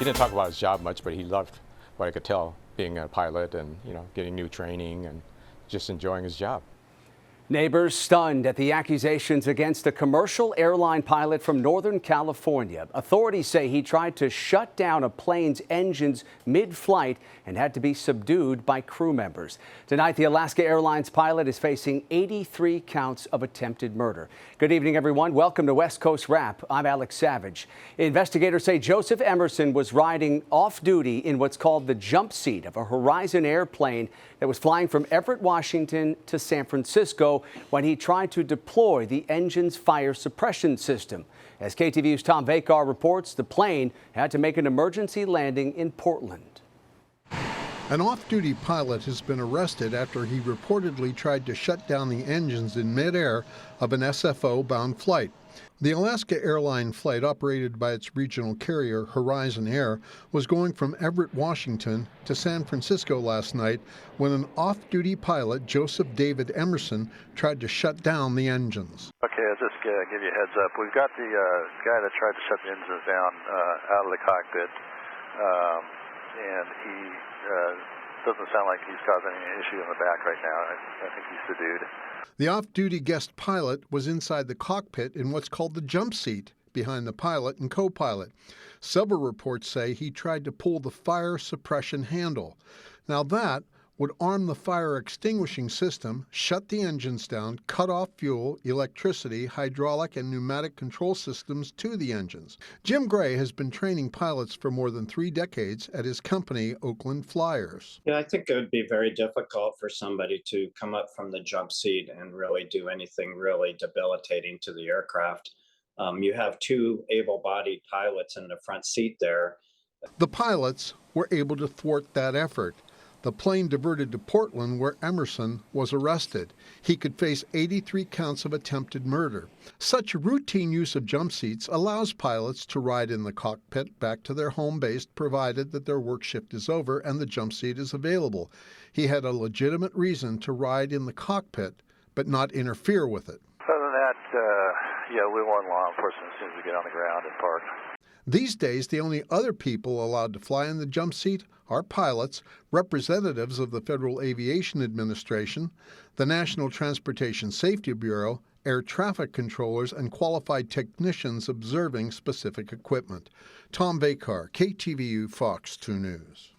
didn't talk about his job much, but he loved what I could tell, being a pilot and, getting new training and just enjoying his job. Neighbors stunned at the accusations against a commercial airline pilot from Northern California. Authorities say he tried to shut down a plane's engines mid-flight and had to be subdued by crew members. Tonight, the Alaska Airlines pilot is facing 83 counts of attempted murder. Good evening, everyone. Welcome to West Coast Wrap. I'm Alex Savage. Investigators say Joseph Emerson was riding off-duty in what's called the jump seat of a Horizon airplane that was flying from Everett, Washington to San Francisco when he tried to deploy the engine's fire suppression system. As KTVU's Tom Vakar reports, the plane had to make an emergency landing in Portland. An off-duty pilot has been arrested after he reportedly tried to shut down the engines in midair of an SFO-bound flight. The Alaska Airline flight, operated by its regional carrier, Horizon Air, was going from Everett, Washington to San Francisco last night when an off-duty pilot, Joseph David Emerson, tried to shut down the engines. Okay, I'll just give you a heads up. We've got the guy that tried to shut the engines down out of the cockpit, and he doesn't sound like he's causing any issue in the back right now. I think he's subdued. The off-duty guest pilot was inside the cockpit in what's called the jump seat, behind the pilot and co-pilot. Several reports say he tried to pull the fire suppression handle. Now that would arm the fire extinguishing system, shut the engines down, cut off fuel, electricity, hydraulic and pneumatic control systems to the engines. Jim Gray has been training pilots for more than 3 decades at his company, Oakland Flyers. Yeah, I think it would be very difficult for somebody to come up from the jump seat and really do anything really debilitating to the aircraft. You have 2 able-bodied pilots in the front seat there. The pilots were able to thwart that effort. The plane diverted to Portland, where Emerson was arrested. He could face 83 counts of attempted murder. Such routine use of jump seats allows pilots to ride in the cockpit back to their home base, provided that their work shift is over and the jump seat is available. He had a legitimate reason to ride in the cockpit, but not interfere with it. Other than that, we want law enforcement as soon as we get on the ground and park. These days, the only other people allowed to fly in the jump seat are pilots, representatives of the Federal Aviation Administration, the National Transportation Safety Bureau, air traffic controllers, and qualified technicians observing specific equipment. Tom Vakar, KTVU Fox 2 News.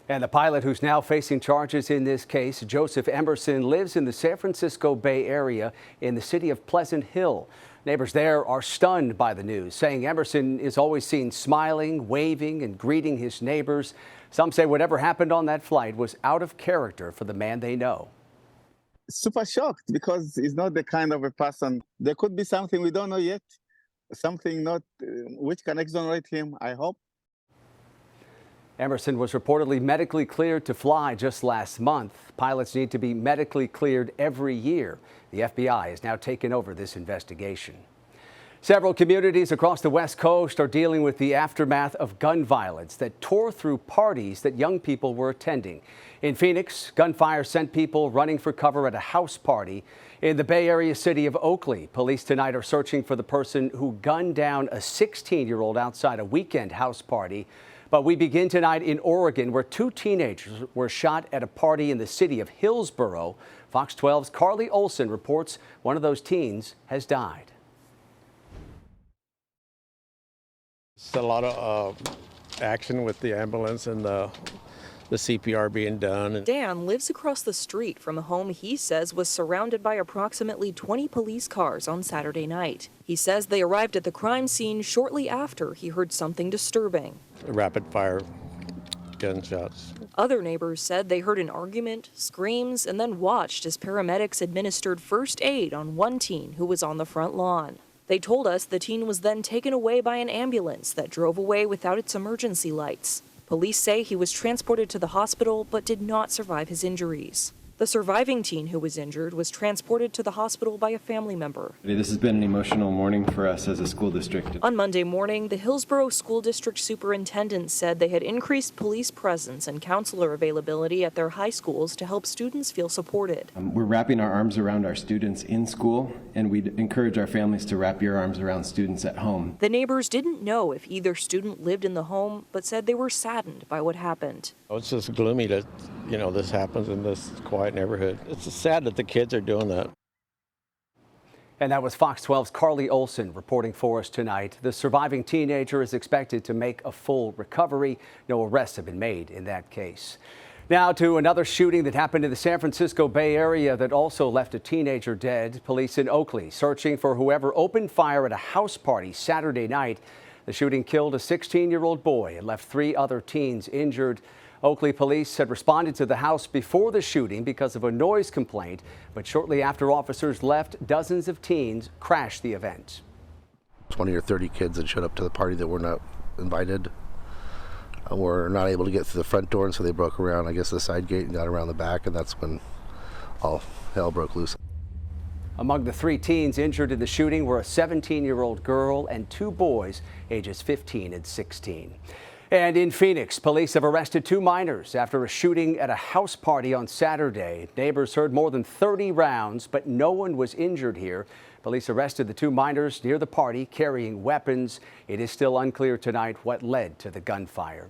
And the pilot who's now facing charges in this case, Joseph Emerson, lives in the San Francisco Bay Area in the city of Pleasant Hill. Neighbors there are stunned by the news, saying Emerson is always seen smiling, waving, and greeting his neighbors. Some say whatever happened on that flight was out of character for the man they know. Super shocked because he's not the kind of a person. There could be something we don't know yet, something not which can exonerate him, I hope. Emerson was reportedly medically cleared to fly just last month. Pilots need to be medically cleared every year. The FBI has now taken over this investigation. Several communities across the West Coast are dealing with the aftermath of gun violence that tore through parties that young people were attending. In Phoenix, gunfire sent people running for cover at a house party. In the Bay Area city of Oakley, police tonight are searching for the person who gunned down a 16-year-old outside a weekend house party. But we begin tonight in Oregon, where 2 teenagers were shot at a party in the city of Hillsborough. Fox 12's Carly Olson reports one of those teens has died. It's a lot of action with the ambulance and the CPR being done. Dan lives across the street from a home he says was surrounded by approximately 20 police cars on Saturday night. He says they arrived at the crime scene shortly after he heard something disturbing. Rapid fire gunshots. Other neighbors said they heard an argument, screams, and then watched as paramedics administered first aid on one teen who was on the front lawn. They told us the teen was then taken away by an ambulance that drove away without its emergency lights. Police say he was transported to the hospital but did not survive his injuries. The The surviving teen who was injured was transported to the hospital by a family member. This has been an emotional morning for us as a school district. On Monday morning, the Hillsborough School District Superintendent said they had increased police presence and counselor availability at their high schools to help students feel supported. We're wrapping our arms around our students in school, and we'd encourage our families to wrap your arms around students at home. The neighbors didn't know if either student lived in the home, but said they were saddened by what happened. It's just gloomy that, this happens in this quiet neighborhood. It's sad that the kids are doing that. And that was Fox 12's Carly Olson reporting for us tonight. The surviving teenager is expected to make a full recovery. No arrests have been made in that case. Now to another shooting that happened in the San Francisco Bay Area that also left a teenager dead. Police in Oakley searching for whoever opened fire at a house party Saturday night. The shooting killed a 16-year-old boy and left 3 other teens injured. Oakley police had responded to the house before the shooting because of a noise complaint, but shortly after officers left, dozens of teens crashed the event. 20 or 30 kids that showed up to the party that were not invited were not able to get through the front door, and so they broke around, I guess, the side gate and got around the back, and that's when all hell broke loose. Among the 3 teens injured in the shooting were a 17-year-old girl and 2 boys, ages 15 and 16. And in Phoenix, police have arrested 2 minors after a shooting at a house party on Saturday. Neighbors heard more than 30 rounds, but no one was injured here. Police arrested the 2 minors near the party carrying weapons. It is still unclear tonight what led to the gunfire.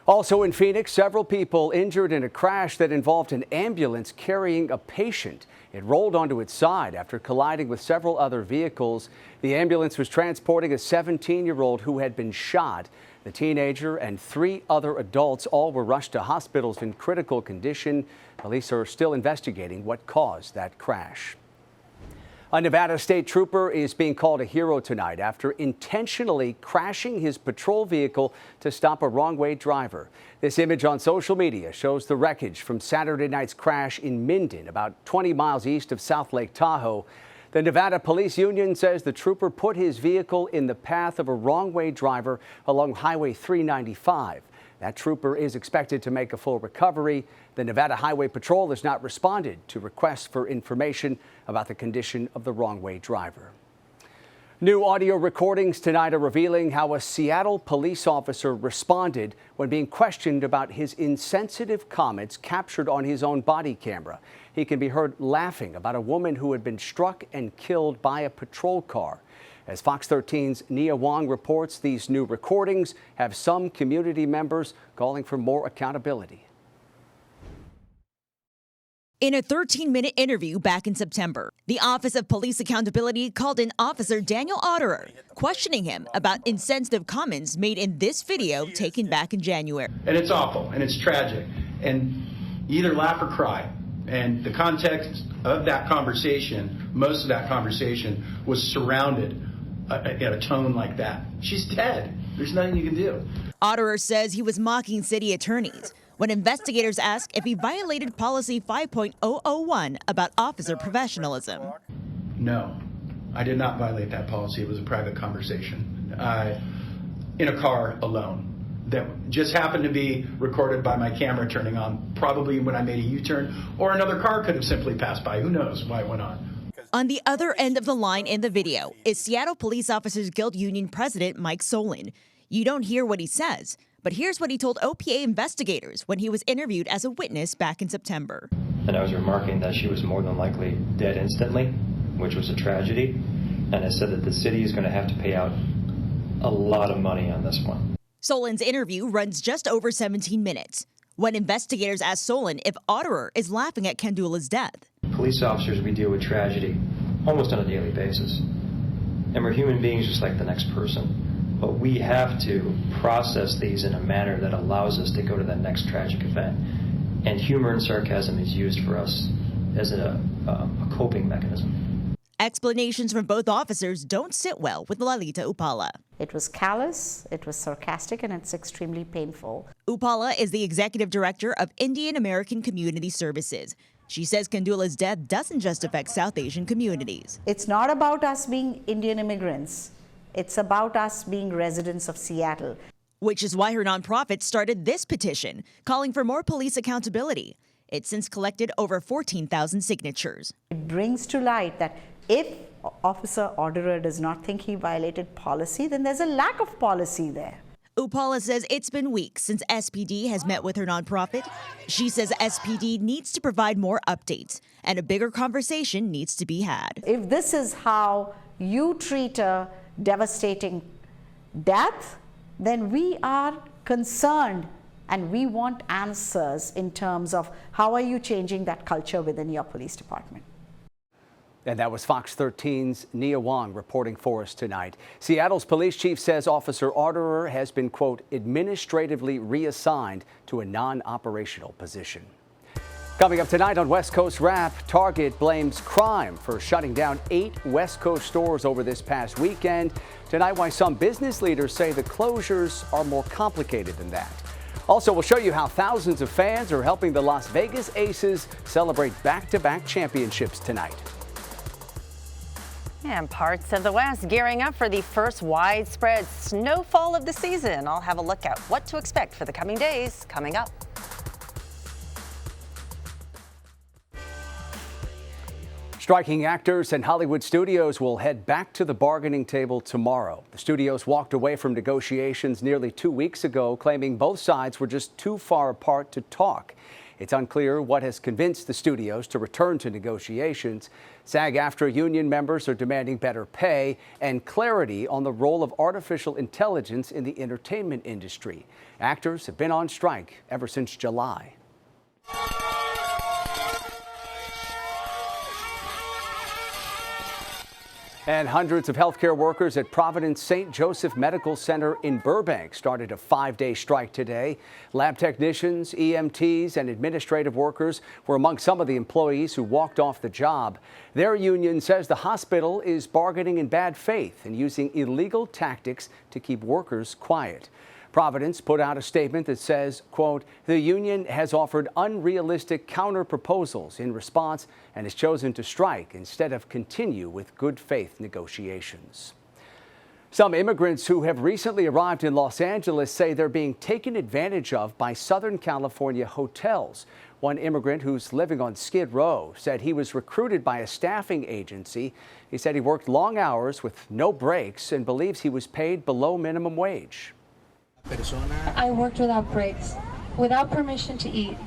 Also in Phoenix, several people injured in a crash that involved an ambulance carrying a patient. It rolled onto its side after colliding with several other vehicles. The ambulance was transporting a 17-year-old who had been shot. The teenager and 3 other adults all were rushed to hospitals in critical condition. Police are still investigating what caused that crash. A Nevada state trooper is being called a hero tonight after intentionally crashing his patrol vehicle to stop a wrong-way driver. This image on social media shows the wreckage from Saturday night's crash in Minden, about 20 miles east of South Lake Tahoe. The Nevada Police Union says the trooper put his vehicle in the path of a wrong-way driver along Highway 395. That trooper is expected to make a full recovery. The Nevada Highway Patrol has not responded to requests for information about the condition of the wrong-way driver. New audio recordings tonight are revealing how a Seattle police officer responded when being questioned about his insensitive comments captured on his own body camera. He can be heard laughing about a woman who had been struck and killed by a patrol car. As Fox 13's Nia Wong reports, these new recordings have some community members calling for more accountability. In a 13-minute interview back in September, the Office of Police Accountability called in Officer Daniel Otterer, questioning him about insensitive comments made in this video taken back in January. And it's awful, and it's tragic, and you either laugh or cry. And the context of that conversation, most of that conversation, was surrounded at a tone like that. She's dead. There's nothing you can do. Otterer says he was mocking city attorneys when investigators asked if he violated policy 5.001 about officer professionalism. No, I did not violate that policy. It was a private conversation in a car alone that just happened to be recorded by my camera turning on, probably when I made a U-turn, or another car could have simply passed by. Who knows why it went on? On the other end of the line in the video is Seattle Police Officers Guild Union President Mike Solon. You don't hear what he says, but here's what he told OPA investigators when he was interviewed as a witness back in September. And I was remarking that she was more than likely dead instantly, which was a tragedy. And I said that the city is going to have to pay out a lot of money on this one. Solon's interview runs just over 17 minutes. When investigators asked Solon if Otterer is laughing at Kandula's death. Police officers, we deal with tragedy almost on a daily basis. And we're human beings just like the next person. But we have to process these in a manner that allows us to go to that next tragic event. And humor and sarcasm is used for us as a coping mechanism. Explanations from both officers don't sit well with Lalita Upala. It was callous, it was sarcastic, and it's extremely painful. Upala is the executive director of Indian American Community Services. She says Kandula's death doesn't just affect South Asian communities. It's not about us being Indian immigrants. It's about us being residents of Seattle. Which is why her nonprofit started this petition, calling for more police accountability. It's since collected over 14,000 signatures. It brings to light that if Officer Orderer does not think he violated policy, then there's a lack of policy there. Upala says it's been weeks since SPD has met with her nonprofit. She says SPD needs to provide more updates and a bigger conversation needs to be had. If this is how you treat a devastating death, then we are concerned and we want answers in terms of how are you changing that culture within your police department. And that was Fox 13's Nia Wong reporting for us tonight. Seattle's police chief says Officer Orderer has been, quote, administratively reassigned to a non-operational position. Coming up tonight on West Coast Wrap, Target blames crime for shutting down 8 West Coast stores over this past weekend. Tonight, why some business leaders say the closures are more complicated than that. Also, we'll show you how thousands of fans are helping the Las Vegas Aces celebrate back-to-back championships tonight. And parts of the West gearing up for the first widespread snowfall of the season. I'll have a look at what to expect for the coming days coming up. Striking actors and Hollywood studios will head back to the bargaining table tomorrow. The studios walked away from negotiations nearly 2 weeks ago, claiming both sides were just too far apart to talk. It's unclear what has convinced the studios to return to negotiations. SAG-AFTRA union members are demanding better pay and clarity on the role of artificial intelligence in the entertainment industry. Actors have been on strike ever since July. And hundreds of healthcare workers at Providence St. Joseph Medical Center in Burbank started a 5-day strike today. Lab technicians, EMTs, and administrative workers were among some of the employees who walked off the job. Their union says the hospital is bargaining in bad faith and using illegal tactics to keep workers quiet. Providence put out a statement that says, quote, the union has offered unrealistic counter proposals in response and has chosen to strike instead of continue with good faith negotiations. Some immigrants who have recently arrived in Los Angeles say they're being taken advantage of by Southern California hotels. One immigrant who's living on Skid Row said he was recruited by a staffing agency. He said he worked long hours with no breaks and believes he was paid below minimum wage. I worked without breaks, without permission to eat,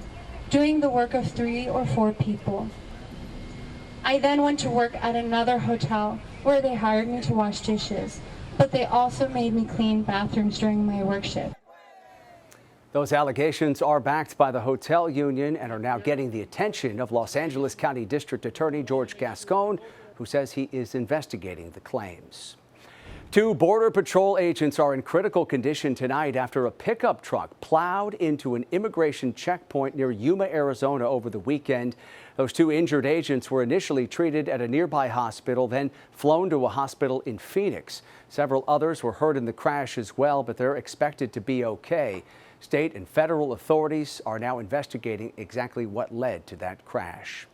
doing the work of 3 or 4 people. I then went to work at another hotel where they hired me to wash dishes, but they also made me clean bathrooms during my work shift. Those allegations are backed by the hotel union and are now getting the attention of Los Angeles County District Attorney George Gascon, who says he is investigating the claims. 2 Border Patrol agents are in critical condition tonight after a pickup truck plowed into an immigration checkpoint near Yuma, Arizona over the weekend. Those 2 injured agents were initially treated at a nearby hospital, then flown to a hospital in Phoenix. Several others were hurt in the crash as well, but they're expected to be okay. State and federal authorities are now investigating exactly what led to that crash.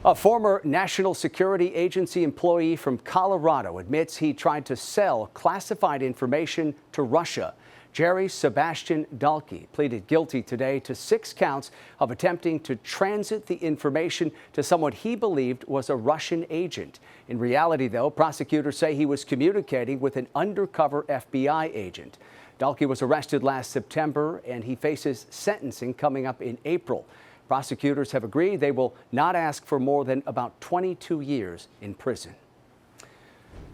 A former National Security Agency employee from Colorado admits he tried to sell classified information to Russia. Jerry Sebastian Dalkey pleaded guilty today to 6 counts of attempting to transit the information to someone he believed was a Russian agent. In reality, though, prosecutors say he was communicating with an undercover FBI agent. Dalkey was arrested last September, and he faces sentencing coming up in April. Prosecutors have agreed they will not ask for more than about 22 years in prison.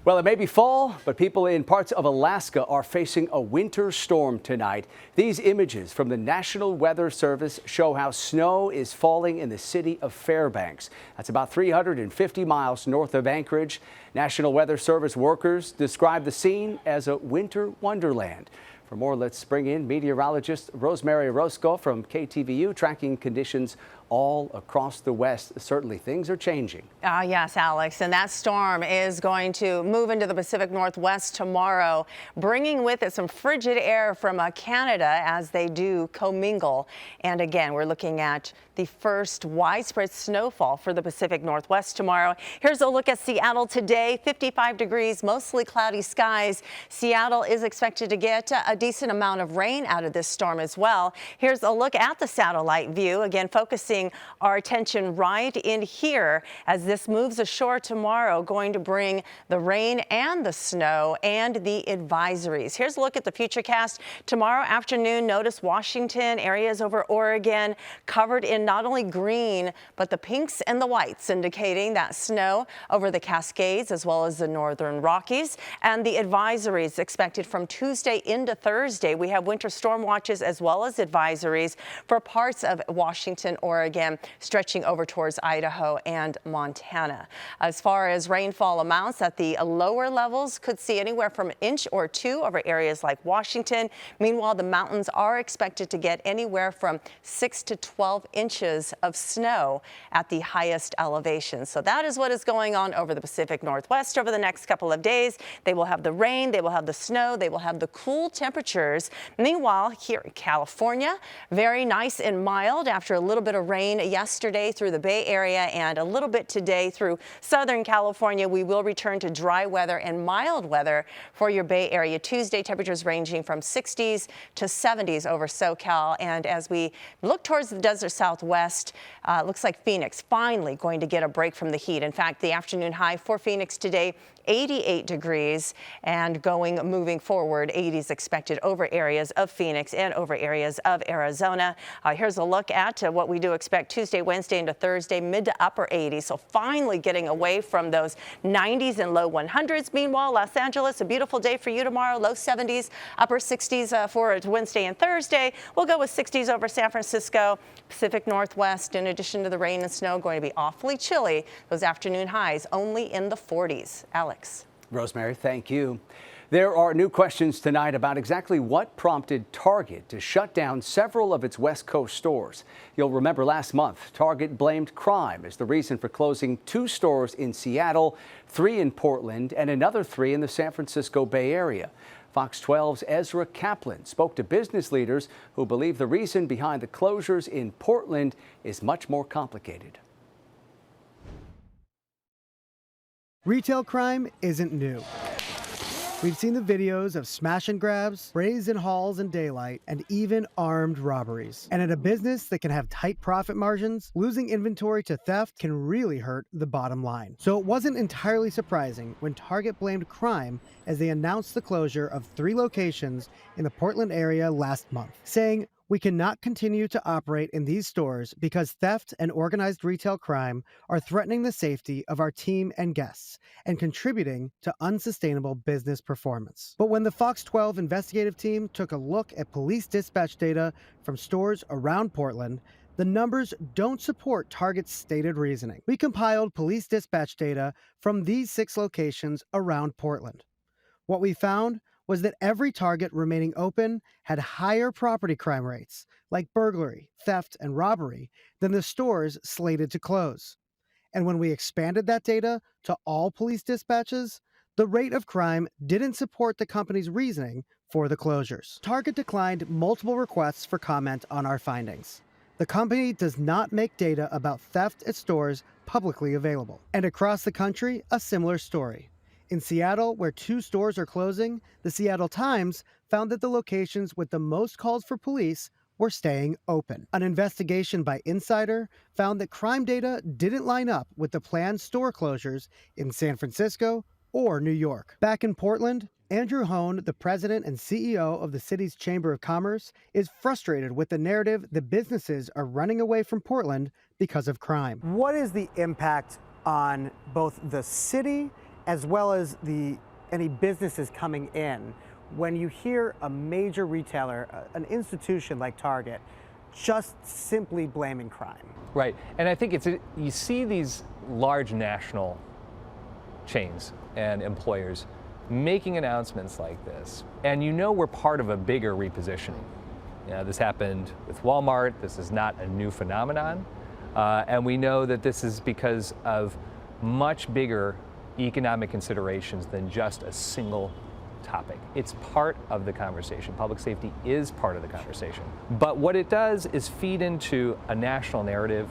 Well, it may be fall, but people in parts of Alaska are facing a winter storm tonight. These images from the National Weather Service show how snow is falling in the city of Fairbanks. That's about 350 miles north of Anchorage. National Weather Service workers describe the scene as a winter wonderland. For more, let's bring in meteorologist Rosemary Roscoe from KTVU, tracking conditions all across the West. Certainly things are changing. Yes, Alex, and that storm is going to move into the Pacific Northwest tomorrow, bringing with it some frigid air from Canada as they do commingle. And again, we're looking at the first widespread snowfall for the Pacific Northwest tomorrow. Here's a look at Seattle today. 55 degrees, mostly cloudy skies. Seattle is expected to get a decent amount of rain out of this storm as well. Here's a look at the satellite view, again focusing focusing our attention right in here as this moves ashore tomorrow, going to bring the rain and the snow and the advisories. Here's a look at the futurecast. Tomorrow afternoon, notice Washington, areas over Oregon covered in not only green, but the pinks and the whites, indicating that snow over the Cascades as well as the northern Rockies. And the advisories expected from Tuesday into Thursday. We have winter storm watches as well as advisories for parts of Washington, Oregon, stretching over towards Idaho and Montana. As far as rainfall amounts at the lower levels, could see anywhere from an inch or two over areas like Washington. Meanwhile, the mountains are expected to get anywhere from 6 to 12 inches of snow at the highest elevation. So that is what is going on over the Pacific Northwest over the next couple of days. They will have the rain, they will have the snow, they will have the cool temperatures. Meanwhile, here in California, very nice and mild after a little bit of rain yesterday through the Bay Area and a little bit today through Southern California. We will return to dry weather and mild weather for your Bay Area. Tuesday, temperatures ranging from 60s to 70s over SoCal. And as we look towards the desert Southwest, looks like Phoenix finally going to get a break from the heat. In fact, the afternoon high for Phoenix today, 88 degrees, and moving forward, 80s expected over areas of Phoenix and over areas of Arizona. Here's a look at what we do expect Tuesday, Wednesday into Thursday, mid to upper 80s. So finally getting away from those 90s and low 100s. Meanwhile, Los Angeles, a beautiful day for you tomorrow, low 70s, upper 60s for Wednesday and Thursday. We'll go with 60s over San Francisco, Pacific Northwest. In addition to the rain and snow, going to be awfully chilly. Those afternoon highs only in the 40s. Alex. Rosemary, thank you. There are new questions tonight about exactly what prompted Target to shut down several of its West Coast stores. You'll remember last month, Target blamed crime as the reason for closing 2 stores in Seattle, 3 in Portland, and another 3 in the San Francisco Bay Area. Fox 12's Ezra Kaplan spoke to business leaders who believe the reason behind the closures in Portland is much more complicated. Retail crime isn't new. We've seen the videos of smash and grabs, brazen in halls in daylight, and even armed robberies. And at a business that can have tight profit margins, losing inventory to theft can really hurt the bottom line. So it wasn't entirely surprising when Target blamed crime as they announced the closure of 3 locations in the Portland area last month, saying, "We cannot continue to operate in these stores because theft and organized retail crime are threatening the safety of our team and guests and contributing to unsustainable business performance." But when the Fox 12 investigative team took a look at police dispatch data from stores around Portland, the numbers don't support Target's stated reasoning. We compiled police dispatch data from these 6 locations around Portland. What we found was that every Target remaining open had higher property crime rates, like burglary, theft, and robbery, than the stores slated to close. And when we expanded that data to all police dispatches, the rate of crime didn't support the company's reasoning for the closures. Target declined multiple requests for comment on our findings. The company does not make data about theft at stores publicly available. And across the country, a similar story. In Seattle, where 2 stores are closing, the Seattle Times found that the locations with the most calls for police were staying open. An investigation by Insider found that crime data didn't line up with the planned store closures in San Francisco or New York. Back in Portland, Andrew Hone, the president and CEO of the city's Chamber of Commerce, is frustrated with the narrative that businesses are running away from Portland because of crime. What is the impact on both the city as well as any businesses coming in when you hear a major retailer, an institution like Target, just simply blaming crime? Right, and I think you see these large national chains and employers making announcements like this, and you know we're part of a bigger repositioning. This happened with Walmart. This is not a new phenomenon, and we know that this is because of much bigger economic considerations than just a single topic. It's part of the conversation. Public safety is part of the conversation. But what it does is feed into a national narrative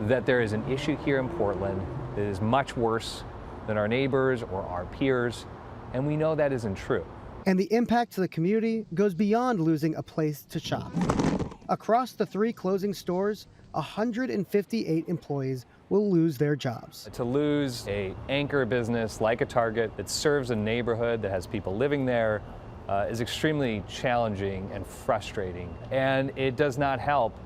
that there is an issue here in Portland that is much worse than our neighbors or our peers, and we know that isn't true. And the impact to the community goes beyond losing a place to shop. Across the 3 closing stores, 158 employees will lose their jobs. To lose an anchor business like a Target that serves a neighborhood that has people living there is extremely challenging and frustrating. And it does not help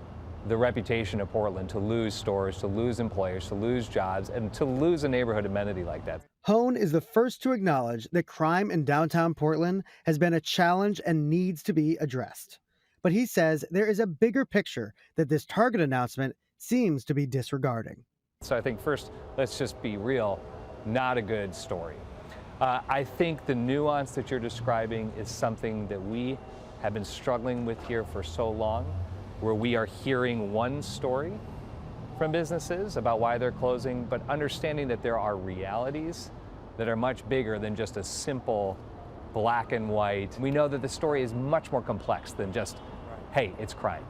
the reputation of Portland to lose stores, to lose employers, to lose jobs, and to lose a neighborhood amenity like that. Hone is the first to acknowledge that crime in downtown Portland has been a challenge and needs to be addressed. But he says there is a bigger picture that this Target announcement seems to be disregarding. So I think first, let's just be real, not a good story. I think the nuance that you're describing is something that we have been struggling with here for so long, where we are hearing one story from businesses about why they're closing, but understanding that there are realities that are much bigger than just a simple black and white. We know that the story is much more complex than just, hey, it's crime.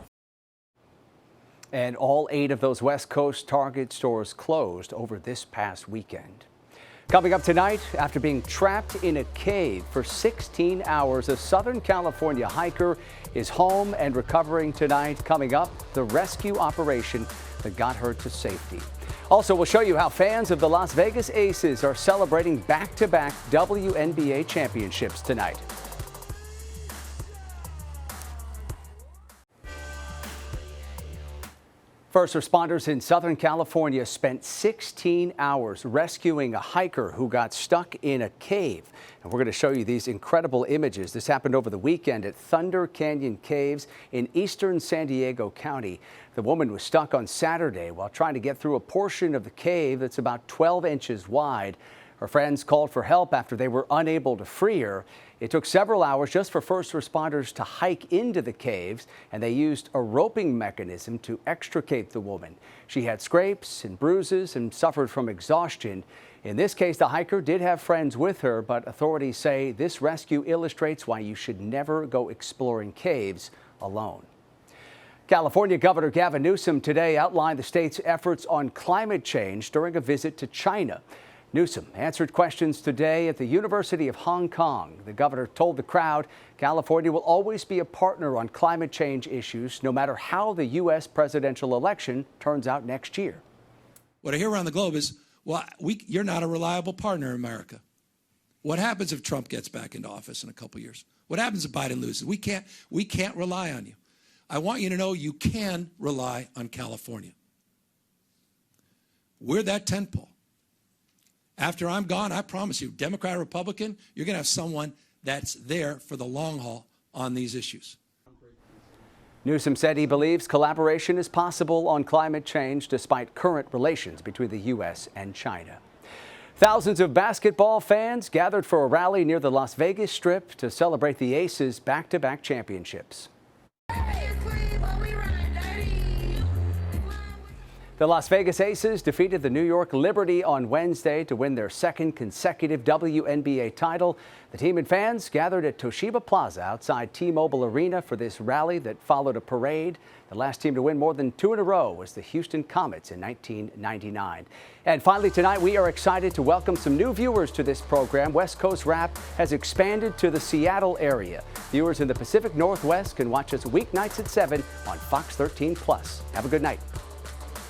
And all 8 of those West Coast Target stores closed over this past weekend. Coming up tonight, after being trapped in a cave for 16 hours, a Southern California hiker is home and recovering tonight. Coming up, the rescue operation that got her to safety. Also, we'll show you how fans of the Las Vegas Aces are celebrating back-to-back WNBA championships tonight. First responders in Southern California spent 16 hours rescuing a hiker who got stuck in a cave. And we're going to show you these incredible images. This happened over the weekend at Thunder Canyon Caves in eastern San Diego County. The woman was stuck on Saturday while trying to get through a portion of the cave that's about 12 inches wide. Her friends called for help after they were unable to free her. It took several hours just for first responders to hike into the caves, and they used a roping mechanism to extricate the woman. She had scrapes and bruises and suffered from exhaustion. In this case, the hiker did have friends with her, but authorities say this rescue illustrates why you should never go exploring caves alone. California Governor Gavin Newsom today outlined the state's efforts on climate change during a visit to China. Newsom answered questions today at the University of Hong Kong. The governor told the crowd California will always be a partner on climate change issues, no matter how the U.S. presidential election turns out next year. What I hear around the globe is, well, you're not a reliable partner in America. What happens if Trump gets back into office in a couple years? What happens if Biden loses? We can't rely on you. I want you to know you can rely on California. We're that tentpole. After I'm gone, I promise you, Democrat or Republican, you're going to have someone that's there for the long haul on these issues. Newsom said he believes collaboration is possible on climate change despite current relations between the U.S. and China. Thousands of basketball fans gathered for a rally near the Las Vegas Strip to celebrate the Aces' back-to-back championships. The Las Vegas Aces defeated the New York Liberty on Wednesday to win their second consecutive WNBA title. The team and fans gathered at Toshiba Plaza outside T-Mobile Arena for this rally that followed a parade. The last team to win more than 2 in a row was the Houston Comets in 1999. And finally tonight, we are excited to welcome some new viewers to this program. West Coast Rap has expanded to the Seattle area. Viewers in the Pacific Northwest can watch us weeknights at 7 on Fox 13 Plus. Have a good night.